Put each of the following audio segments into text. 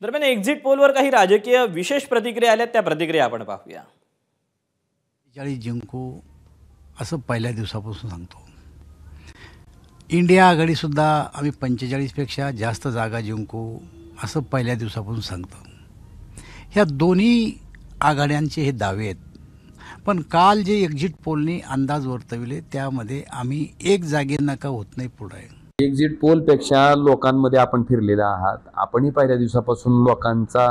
दरम्यान एक्झिट पोलवर काही राजकीय विशेष प्रतिक्रिया आल्यात, त्या प्रतिक्रिया आपण पाहूया. 40 जिंकू असं पहिल्या दिवसापासून सांगतो. इंडिया आघाडीसुद्धा आम्ही 45पेक्षा जास्त जागा जिंकू असं पहिल्या दिवसापासून सांगतो. ह्या दोन्ही आघाड्यांचे हे दावे आहेत. पण काल जे एक्झिट पोलनी अंदाज वर्तविले त्यामध्ये आम्ही एक जागेनका होत नाही पुढे. एक्झिट पोलपेक्षा लोकांमध्ये आपण फिरलेले आहात. आपणही पहिल्या दिवसापासून लोकांचा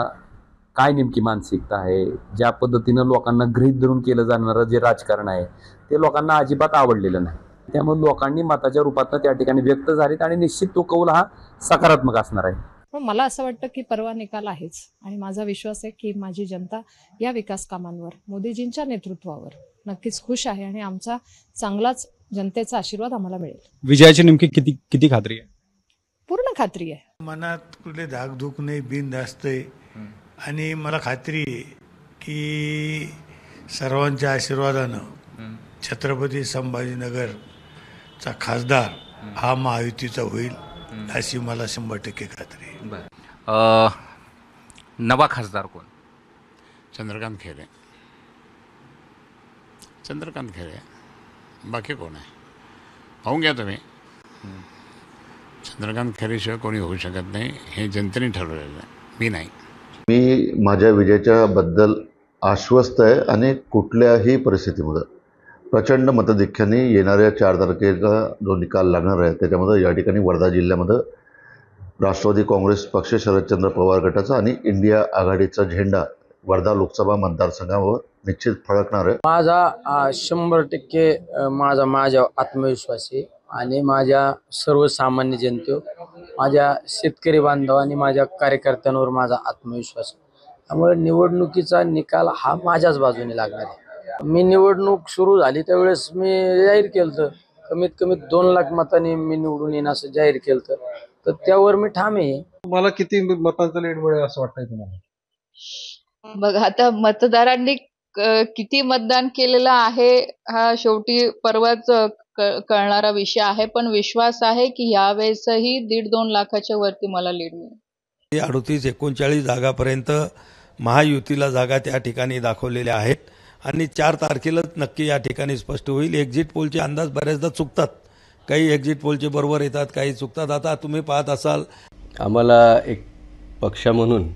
काय नेमकी मानसिकता आहे, ज्या पद्धतीनं लोकांना गृहीत धरून केलं जाणारं जे राजकारण आहे ते लोकांना अजिबात आवडलेलं नाही. त्यामुळे लोकांनी मताच्या रूपात त्या ठिकाणी व्यक्त झालीत आणि निश्चित तो कौल हा सकारात्मक असणार आहे. पण मला असं वाटतं की परवा निकाल आहेच आणि माझा विश्वास आहे की माझी जनता या विकास कामांवर मोदीजींच्या नेतृत्वावर नक्कीच खुश आहे आणि आमचा चांगलाच जनतेचा आशीर्वाद आम्हाला मिळेल. विजयाची नेमकी किती खात्री आहे? पूर्ण खात्री आहे. मनात कुठले धाकधूक नाही, बिनधास्त आहे आणि मला खात्री आहे की सर्वांच्या आशीर्वादानं छत्रपती संभाजीनगरचा खासदार हा महायुतीचा होईल अशी मला 100% खात्री आहे. नवा खासदार कोण? चंद्रकांत खैरे. बाकी कोण आहे? पाहून घ्या तुम्ही. चंद्रकांत खैरेशिवाय कोणी होऊ शकत नाही हे जनतेने ठरवलेलं आहे, मी नाही. मी माझ्या विजयाच्या बद्दल आश्वस्त आहे आणि कुठल्याही परिस्थितीमध्ये प्रचंड मतधिक्याने येणाऱ्या 4 तारखेला जो निकाल लागणार आहे त्याच्यामध्ये या ठिकाणी वर्धा जिल्ह्यामध्ये राष्ट्रवादी काँग्रेस पक्ष, शरदचंद्र पवार गटाचा आणि इंडिया आघाडीचा झेंडा वर्धा लोकसभा मतदारसंघावर निश्चित फडकणार आहे. माझा 100% माझा आत्मविश्वास आहे आणि माझ्या सर्वसामान्य जनतेवर, माझ्या शेतकरी बांधव आणि माझ्या कार्यकर्त्यांवर माझा आत्मविश्वास आहे. त्यामुळे निवडणुकीचा निकाल हा माझ्याच बाजूने लागणार आहे. मी निवडणूक सुरू झाली त्यावेळेस मी जाहीर केलं कमीत कमी 2 लाख मतांनी मी निवडून येईन असं जाहीर केलं, तर त्यावर मी ठाम आहे. मला किती मतांचं लीड मिळेल असं वाटतंय तुम्हाला? बघा, आता मतदारांनी किती मतदान केलेलं आहे हा शेवटी परवाच कळणारा विषय आहे, पण विश्वास आहे की यावेळेसही 1.5-2 लाखाच्या वरती मला लीड मिळेल. 38-39 जागापर्यंत महायुतीला जागा त्या ठिकाणी दाखवलेल्या आहेत आणि 4 तारखेलाच नक्की या ठिकाणी स्पष्ट होईल. एक्झिट पोलचे अंदाज बऱ्याचदा चुकतात, काही एक्झिट पोलचे बरोबर येतात, काही चुकतात. आता तुम्ही पाहत असाल, आम्हाला एक पक्ष म्हणून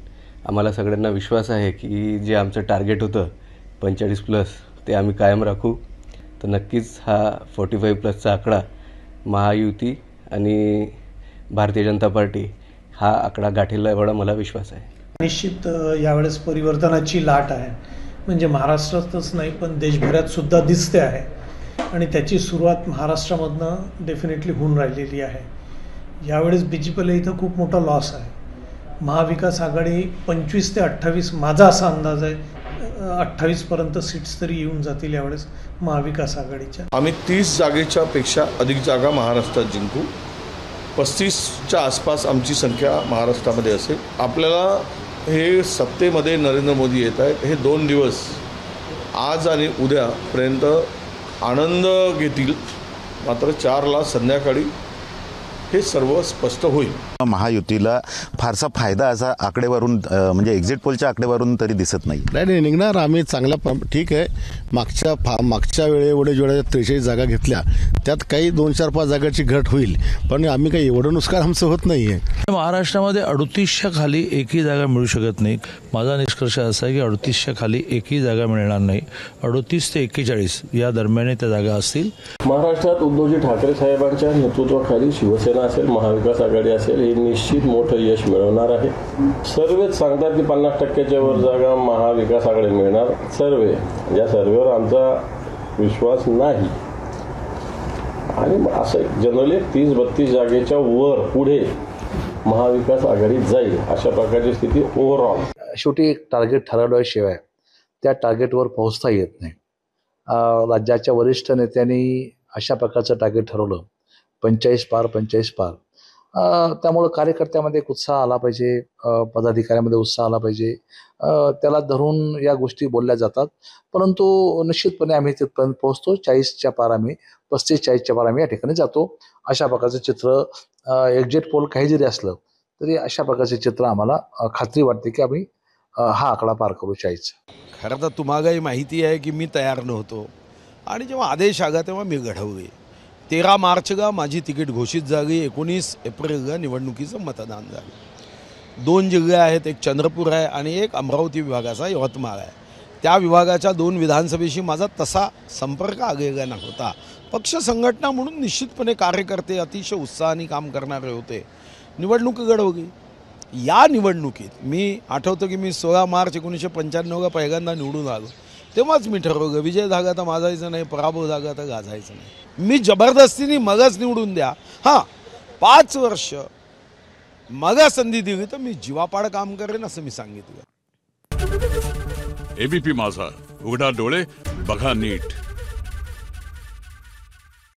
आम्हाला सगळ्यांना विश्वास आहे की जे आमचं टार्गेट होतं 45+ ते आम्ही कायम राखू. तर नक्कीच हा 45+चा आकडा महायुती आणि भारतीय जनता पार्टी हा आकडा गाठेल एवढा मला विश्वास आहे. निश्चित यावेळेस परिवर्तनाची लाट आहे, म्हणजे महाराष्ट्रातच नाही पण देशभरात सुद्धा दिसते आहे आणि त्याची सुरुवात महाराष्ट्रामधनं डेफिनेटली होऊन राहिलेली आहे. यावेळेस BJPला इथं खूप मोठा लॉस आहे. महाविकास आघाडी 25 ते 28, माझा असा अंदाज आहे 28पर्यंत सीट्स तरी येऊन जातील यावेळेस महाविकास आघाडीच्या. आम्ही 30 जागेच्या पेक्षा अधिक जागा महाराष्ट्रात जिंकू. 35च्या आसपास आमची संख्या महाराष्ट्रामध्ये असेल. आपल्याला हे सत्तेमध्ये नरेंद्र मोदी येत आहेत, हे 2 दिवस आज आणि उद्यापर्यंत आनंद घेतील. मात्र 4ला संध्याकाळी हे सर्व स्पष्ट होईल. महायुतीला फारसा फायदा असा आकडेवारून म्हणजे एक्झिट पोलच्या आकडेवारून तरी दिसत नाही. नाही निघणार. आम्ही चांगला ठीक आहे. मागच्या वेळेएवढे जेवढ्या 43 जागा घेतल्या त्यात काही 2-4-5 जागाची घट होईल, पण आम्ही काही एवढं नुकसान आमचं होत नाहीये. महाराष्ट्रामध्ये 38च्या खाली एकही जागा मिळू शकत नाही. माझा निष्कर्ष असा आहे की 38च्या खाली एकही जागा मिळणार नाही. 38 ते 41 या दरम्यान त्या जागा असतील. महाराष्ट्रात उद्धवजी ठाकरे साहेबांच्या नेतृत्वाखाली शिवसेना असेल, महाविकास आघाडी असेल, हे निश्चित मोठं यश मिळवणार आहे. सर्वेच सांगतात की 50%च्या वर जागा महाविकास आघाडी मिळणार. या सर्वेवर आमचा विश्वास नाही आणि असं जनरली 30-32 जागेच्या वर पुढे महाविकास आघाडी जाईल अशा प्रकारची स्थिती ओव्हरऑल. शेवटी एक टार्गेट ठरवल्याशिवाय त्या टार्गेटवर पोहोचता येत नाही. राज्याच्या वरिष्ठ नेत्यांनी अशा प्रकारचं टार्गेट ठरवलं 45 पार. त्यामुळं कार्यकर्त्यामध्ये एक उत्साह आला पाहिजे, पदाधिकाऱ्यामध्ये उत्साह आला पाहिजे. त्याला धरून या गोष्टी बोलल्या जातात, परंतु निश्चितपणे आम्ही तिथपर्यंत पोहोचतो. 40च्या पार आम्ही 35-40च्या पार आम्ही या ठिकाणी जातो. अशा प्रकारचं चित्र एक्झिट पोल काही जरी असलं तरी अशा प्रकारचे चित्र आम्हाला खात्री वाटते की आम्ही हा आकडा पार करू शाहीचा. खरं तर तुम्हालाही माहिती आहे की मी तयार नव्हतो आणि जेव्हा आदेश आला तेव्हा मी घडवले. 13 मार्चला माझी तिकीट घोषित झाली. 19 एप्रिलला निवडणुकीचं मतदान झालं. 2 जिल्हे आहेत, एक चंद्रपूर आहे आणि एक अमरावती विभागाचा यवतमाळ आहे. त्या विभागाच्या 2 विधानसभेशी माझा तसा संपर्क आलेला नव्हता. पक्ष संघटना म्हणून निश्चितपणे कार्यकर्ते अतिशय उत्साहाने काम करणारे होते. निवडणूक घडवली. या निवडणुकीत मी आठवतो की मी 16 मार्च 1995ला पहिल्यांदा निवडून आलो. तेव्हाच मी ठरवलं विजय झाला तर माजायचं नाही, पराभव झाला तर गाजायचं नाही. मी जबरदस्तीने मगच निवडून द्या, हां 5 वर्ष मग संधी दिली तर मी जीवापाड काम करेन असं मी सांगितलं. एबीपी माझा, उघडा डोळे बघा नीट.